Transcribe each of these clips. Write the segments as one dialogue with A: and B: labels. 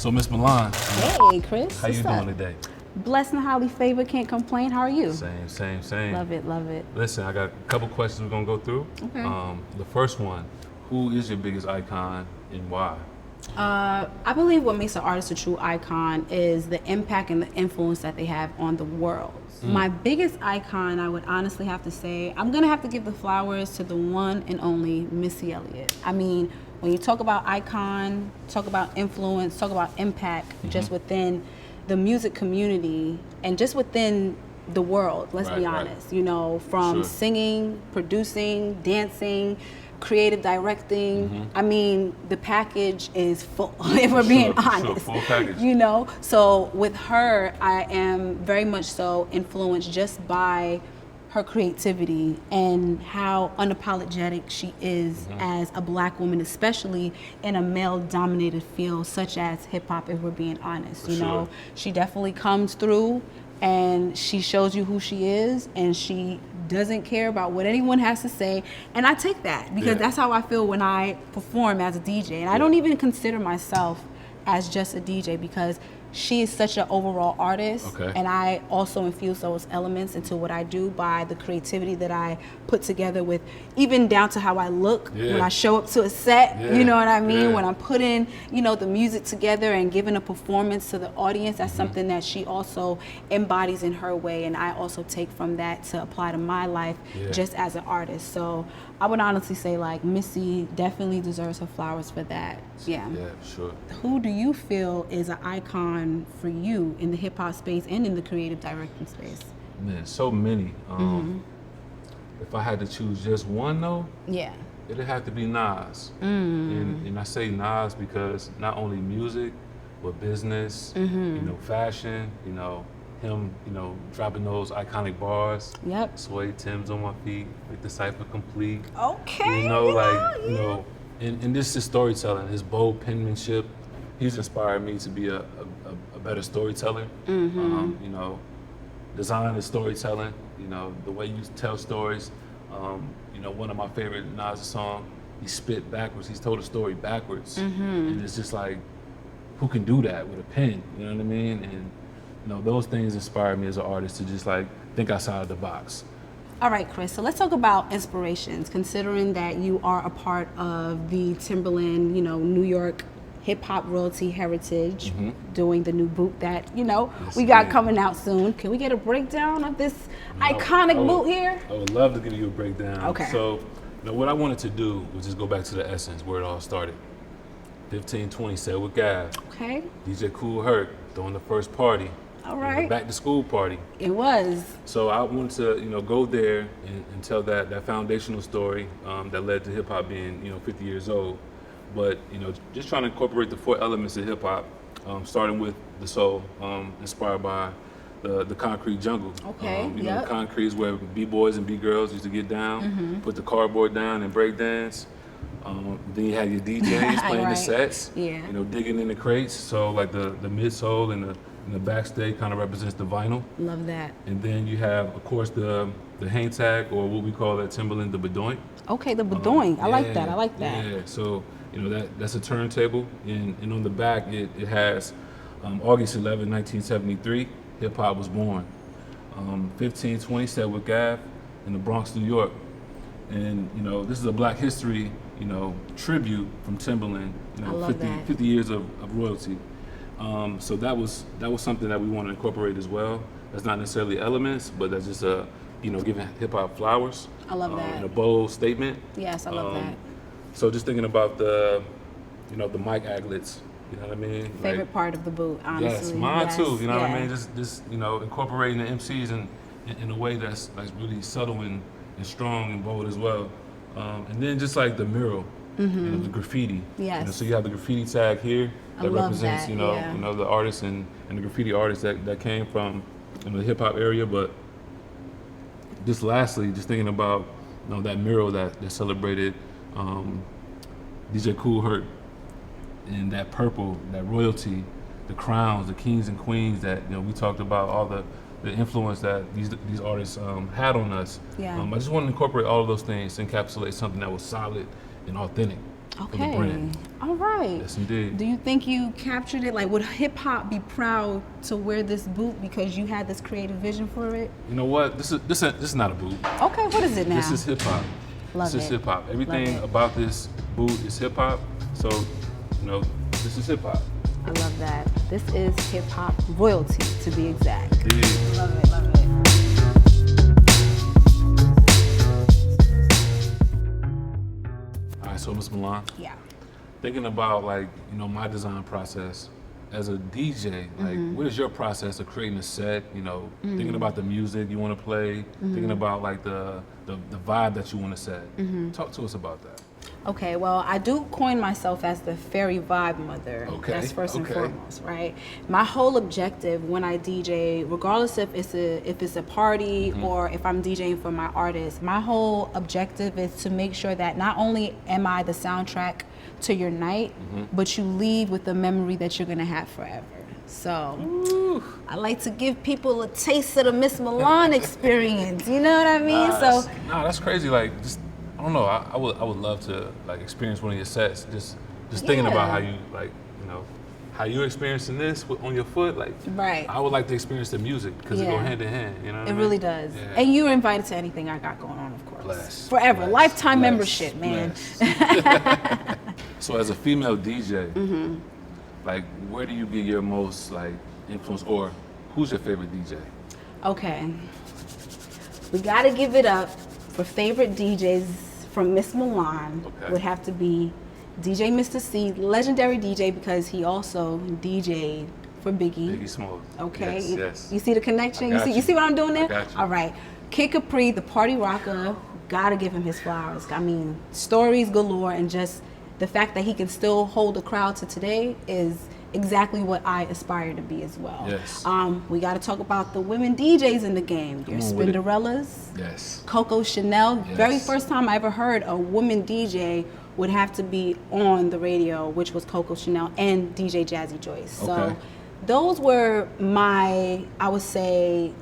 A: So Miss Milan,
B: Hey, Chris.
A: how you
B: what's
A: doing
B: up?
A: today?
B: Blessed and highly favored, can't complain. How are you?
A: Same.
B: Love it, love it.
A: Listen, I got a couple questions we're gonna go through.
B: Okay.
A: The first one, who is your biggest icon and why?
B: I believe what makes an artist a true icon is the impact and the influence that they have on the world. My biggest icon, I would honestly have to say, I'm gonna have to give the flowers to the one and only Missy Elliott. I mean, when you talk about icon, talk about influence, talk about impact, just within the music community and just within the world, let's be
A: Right.
B: honest, you know, from
A: Sure.
B: singing, producing, dancing, creative directing. I mean, the package is full, if we're being honest.
A: Full package.
B: You know, so with her, I am very much so influenced just by her creativity and how unapologetic she is as a black woman, especially in a male-dominated field such as hip-hop, if we're being honest. You know, she definitely comes through and she shows you who she is, and she doesn't care about what anyone has to say. And I take that because that's how I feel when I perform as a DJ. And I don't even consider myself as just a DJ because she is such an overall artist, and I also infuse those elements into what I do by the creativity that I put together with, even down to how I look when I show up to a set, you know what I mean? When I'm putting, you know, the music together and giving a performance to the audience, that's something that she also embodies in her way, and I also take from that to apply to my life just as an artist. So I would honestly say, like, Missy definitely deserves her flowers for that. Yeah,
A: sure.
B: Who do you feel is an icon for you in the hip hop space and in the creative directing space?
A: Man, so many. If I had to choose just one though, it'd have to be Nas. And I say Nas because not only music, but business, you know, fashion, you know, him, you know, dropping those iconic bars. Suede Tim's on my feet, like the cipher complete.
B: Okay.
A: You know, and this is storytelling, his bold penmanship. He's inspired me to be a better storyteller. You know, design is storytelling. You know, the way you tell stories. You know, one of my favorite Nas song, he spit backwards. He's told a story backwards, and it's just like, who can do that with a pen? You know what I mean? And you know, those things inspire me as an artist to just like think outside of the box.
B: All right, Chris, so let's talk about inspirations, considering that you are a part of the Timberland, you know, New York hip-hop royalty heritage, doing the new boot that, you know, we got coming out soon. Can we get a breakdown of this iconic boot here?
A: I would love to give you a breakdown.
B: Okay.
A: So, you know, what I wanted to do was just go back to the essence, where it all started. 1520 said with Gav.
B: Okay.
A: DJ Kool Herc throwing the first party.
B: All right.
A: Back to school party.
B: It was.
A: So I wanted to, you know, go there and tell that foundational story that led to hip hop being, you know, 50 years old. But, you know, just trying to incorporate the 4 elements of hip hop, starting with the soul, inspired by the concrete jungle.
B: Okay.
A: You know, the concrete is where b-boys and b-girls used to get down, put the cardboard down and break dance. Then you had your DJs playing the sets, you know, digging in the crates. So like the midsole and the backstage kind of represents the vinyl.
B: Love that.
A: And then you have, of course, the hang tag, or what we call at Timberland, the bedoink.
B: Okay, the bedoink. I like that. I like that.
A: Yeah. So you know that's a turntable, and on the back it has August 11, 1973. Hip hop was born. 1520 said with Gav in the Bronx, New York. And you know, this is a Black History, you know, tribute from Timberland. You know, 50 years of royalty. So that was something that we want to incorporate as well. That's not necessarily elements, but that's just you know, giving hip hop flowers.
B: I love that.
A: And a bold statement.
B: Yes, I love that.
A: So just thinking about the, you know, the mic aglets. You know what I mean?
B: Favorite part of the boot, honestly.
A: Yes, mine too. You know what I mean? Just you know, incorporating the MCs in a way that's like really subtle and strong and bold as well. And then just like the mural, you know, the graffiti.
B: Yes.
A: You know, so you have the graffiti tag here that represents,
B: that,
A: you know, the artists and the graffiti artists that came from, you know, the hip hop area. But just lastly, just thinking about, you know, that mural that celebrated DJ Kool Herc, and that purple, that royalty, the crowns, the kings and queens that, you know, we talked about, all the influence that these artists had on us. I just wanted to incorporate all of those things to encapsulate something that was solid and authentic. for the brand.
B: All right.
A: Yes, indeed.
B: Do you think you captured it? Like, would hip hop be proud to wear this boot because you had this creative vision for it?
A: You know what? This is not a boot.
B: Okay, what is it now?
A: This is hip hop.
B: Love
A: This is
B: it.
A: hip hop. Everything
B: Love it.
A: about this boot is hip hop. So, you know, this is hip hop.
B: I love that. This is hip hop royalty, to be exact.
A: Indeed.
B: Love it, love it.
A: All right, so Ms. Milan,
B: Yeah.
A: thinking about like, you know, my design process as a DJ, like what is your process of creating a set, you know, thinking about the music you want to play, thinking about like the vibe that you want to set. Talk to us about that.
B: Okay, well, I do coin myself as the fairy vibe mother.
A: Okay,
B: That's first and
A: okay.
B: foremost, right? My whole objective when I DJ, regardless if it's a party or if I'm DJing for my artists, my whole objective is to make sure that not only am I the soundtrack to your night, but you leave with the memory that you're gonna have forever. So I like to give people a taste of the Miss Milan experience. You know what I mean?
A: That's crazy. Like, just I don't know. I would love to like experience one of your sets. Just thinking about how you like, you know, how you're experiencing this on your foot. Like,
B: Right.
A: I would like to experience the music because it go
B: Yeah.
A: hand in hand. You know what I
B: It
A: mean?
B: really does.
A: Yeah.
B: And you're invited to anything I got going on, of course.
A: Bless,
B: Forever.
A: bless,
B: Lifetime
A: bless,
B: membership, man.
A: bless. So as a female DJ, like where do you get your most like influence, or who's your favorite DJ?
B: Okay. We got to give it up for favorite DJs from Miss Milan.
A: Okay.
B: Would have to be DJ Mr. C, legendary DJ because he also DJ'd for Biggie.
A: Biggie Smalls.
B: Okay.
A: Yes, yes.
B: You see the connection?
A: I got
B: You
A: you.
B: see what I'm doing there?
A: I got you.
B: All right. Kid Capri, the party rocker, gotta give him his flowers. I mean, stories galore, and just the fact that he can still hold a crowd to today is exactly what I aspire to be as well.
A: Yes.
B: We got to talk about the women DJs in the game. Your
A: on with it.
B: Spinderellas,
A: Yes.
B: Coco Chanel.
A: Yes.
B: Very first time I ever heard a woman DJ would have to be on the radio, which was Coco Chanel and DJ Jazzy Joyce. So
A: Okay.
B: those were my, I would say,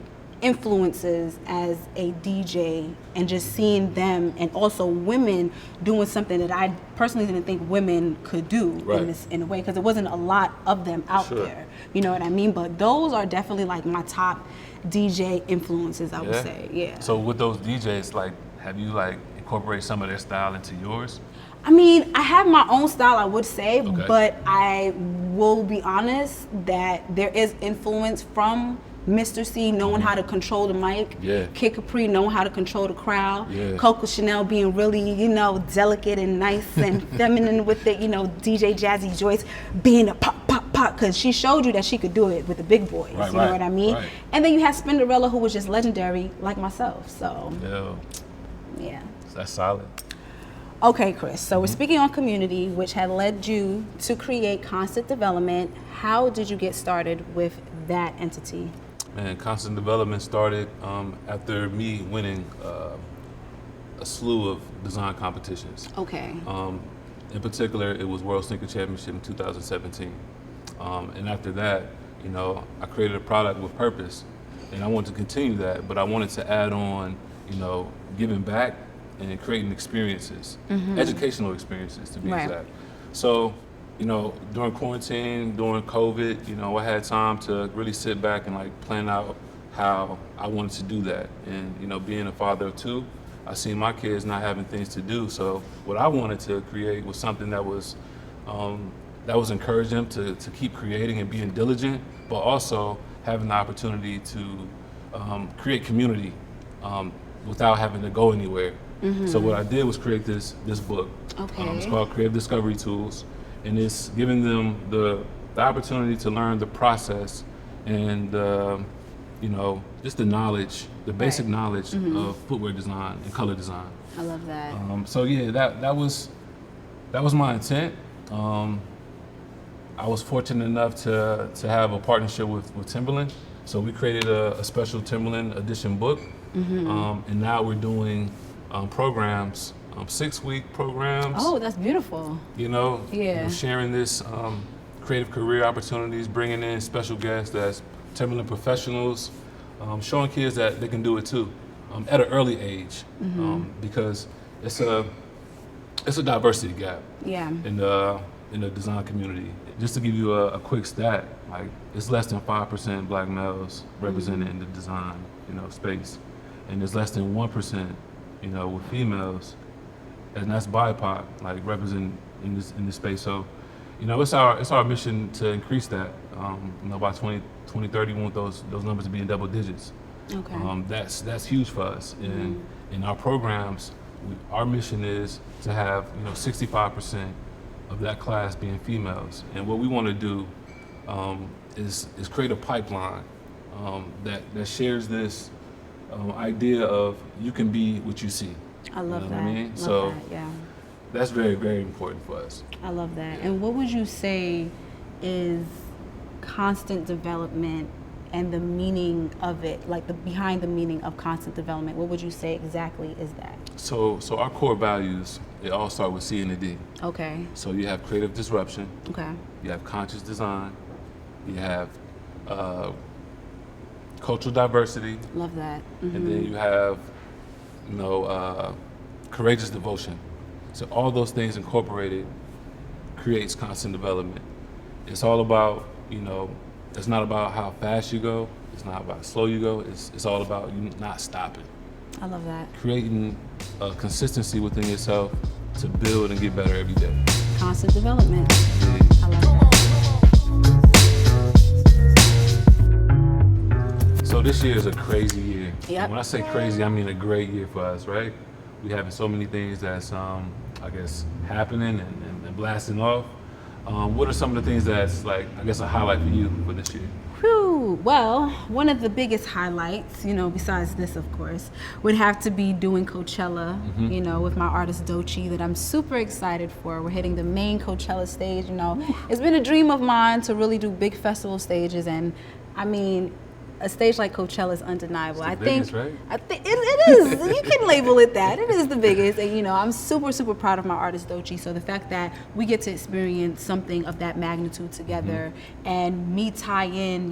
B: influences as a DJ, and just seeing them, and also women doing something that I personally didn't think women could do
A: Right.
B: in a way, because there wasn't a lot of them out
A: Sure.
B: there. You know what I mean? But those are definitely like my top DJ influences, I would say. Yeah.
A: So with those DJs, like, have you like incorporated some of their style into yours?
B: I mean, I have my own style, I would say,
A: Okay.
B: but I will be honest that there is influence from Mr. C knowing how to control the mic,
A: Yeah.
B: Kid Capri knowing how to control the crowd,
A: Yeah.
B: Coco Chanel being really, you know, delicate and nice and feminine with it, you know, DJ Jazzy Joyce being a pop, pop, pop, because she showed you that she could do it with the big boys,
A: Right,
B: you know
A: right,
B: what I mean?
A: right.
B: And then you have Spinderella, who was just legendary like myself, so,
A: Yeah,
B: yeah.
A: that's solid.
B: Okay, Chris, so we're speaking on community, which had led you to create Constant Development. How did you get started with that entity?
A: Man, Constant Development started after me winning a slew of design competitions.
B: Okay.
A: In particular, it was World Sneaker Championship in 2017. And after that, you know, I created a product with purpose, and I wanted to continue that, but I wanted to add on, you know, giving back and creating experiences, educational experiences to be
B: Right.
A: exact. So, you know, during quarantine, during COVID, you know, I had time to really sit back and like plan out how I wanted to do that. And, you know, being a father of two, I seen my kids not having things to do. So what I wanted to create was something that was encouraging them to keep creating and being diligent, but also having the opportunity to create community without having to go anywhere. So what I did was create this book.
B: Okay.
A: It's called Creative Discovery Tools, and it's giving them the opportunity to learn the process and you know, just the knowledge, the basic
B: Right.
A: knowledge of footwear design and color design.
B: I love that.
A: So yeah, that was my intent. I was fortunate enough to have a partnership with Timberland, so we created a special Timberland edition book, and now we're doing programs, 6-week programs.
B: Oh, that's beautiful.
A: You know,
B: Yeah.
A: sharing this creative career opportunities, bringing in special guests that's Timberland professionals, showing kids that they can do it too at an early age, because it's it's a diversity gap
B: Yeah.
A: in the design community. Just to give you a quick stat, like it's less than 5% black males represented in the design, space, and there's less than 1%, with females, and that's BIPOC, like represented in this space. So, it's our mission to increase that. By 2030, we want those numbers to be in double digits.
B: Okay.
A: That's huge for us. And in our programs, our mission is to have 65% of that class being females. And what we want to do is create a pipeline that shares this idea of you can be what you see.
B: I love that.
A: What I mean?
B: Love
A: So
B: that, yeah.
A: that's very, very important for us.
B: I love that. And what would you say is constant development and the meaning of it, like behind the meaning of constant development? What would you say exactly is that?
A: So our core values, they all start with C and the D.
B: Okay.
A: So you have creative disruption,
B: Okay.
A: you have conscious design, you have cultural diversity,
B: Love that.
A: and then you have, courageous devotion. So all those things incorporated creates constant development. It's all about, it's not about how fast you go, it's not about how slow you go, it's all about you not stopping.
B: I love that.
A: Creating a consistency within yourself to build and get better every day.
B: Constant development.
A: Yeah.
B: I love that.
A: So this year is a crazy year.
B: Yep.
A: And when I say crazy, I mean a great year for us, right? We having so many things that's, happening and blasting off. What are some of the things that's a highlight for you for this year?
B: Whew. Well, one of the biggest highlights, besides this, of course, would have to be doing Coachella, with my artist Dochi that I'm super excited for. We're hitting the main Coachella stage, It's been a dream of mine to really do big festival stages, and I mean, a stage like Coachella is undeniable.
A: It's the biggest, right?
B: I think it is. You can label it that. It is the biggest. And I'm super, super proud of my artist Dochi. So the fact that we get to experience something of that magnitude together and me tie in,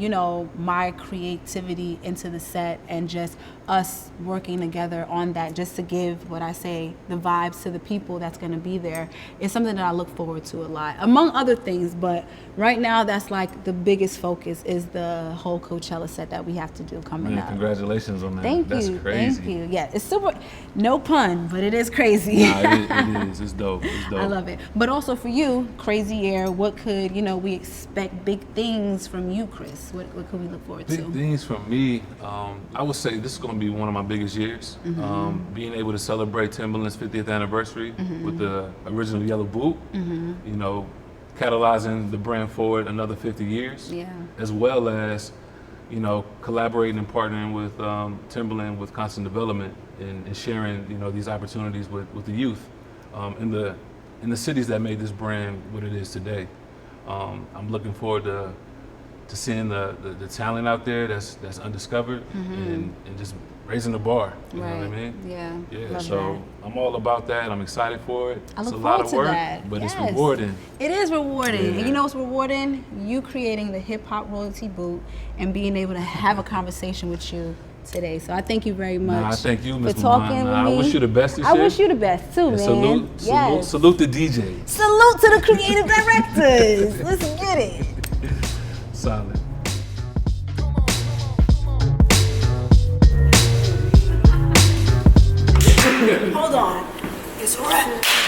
B: my creativity into the set and just us working together on that, just to give what I say, the vibes to the people that's gonna be there, is something that I look forward to a lot, among other things. But right now, that's like the biggest focus is the whole Coachella set that we have to do coming up.
A: Congratulations on that.
B: Thank
A: That's
B: you.
A: crazy.
B: Thank you. Yeah, it's super, no pun, but it is crazy.
A: Nah, it is. It's dope. It's dope.
B: I love it. But also for you, crazy year, what could, we expect big things from you, Chris? What could we look forward to?
A: Big things from me, I would say this is going to be one of my biggest years. Being able to celebrate Timberland's 50th anniversary with the original yellow boot, catalyzing the brand forward another 50 years, as well as, collaborating and partnering with Timberland with constant development and sharing, these opportunities with the youth in the cities that made this brand what it is today. I'm looking forward to seeing the talent out there that's undiscovered and just raising the bar. You know what I mean?
B: Yeah.
A: Yeah.
B: Love
A: So
B: that.
A: I'm all about that. I'm excited for it.
B: I
A: It's
B: look
A: a lot
B: forward
A: of
B: to
A: work,
B: that.
A: but it's
B: Yes.
A: rewarding.
B: It is rewarding.
A: Yeah.
B: And you know what's rewarding? You creating the hip hop royalty boot and being able to have a conversation with you today. So I thank you very much.
A: Nah, I thank you,
B: for
A: Ms.
B: talking
A: Milan.
B: with
A: I
B: me.
A: wish you the best this
B: I
A: year.
B: wish you the best too,
A: And
B: man.
A: salute the DJ.
B: Salute to the creative directors. Let's get it.
A: Solid.
B: Hold on. It's a wrap.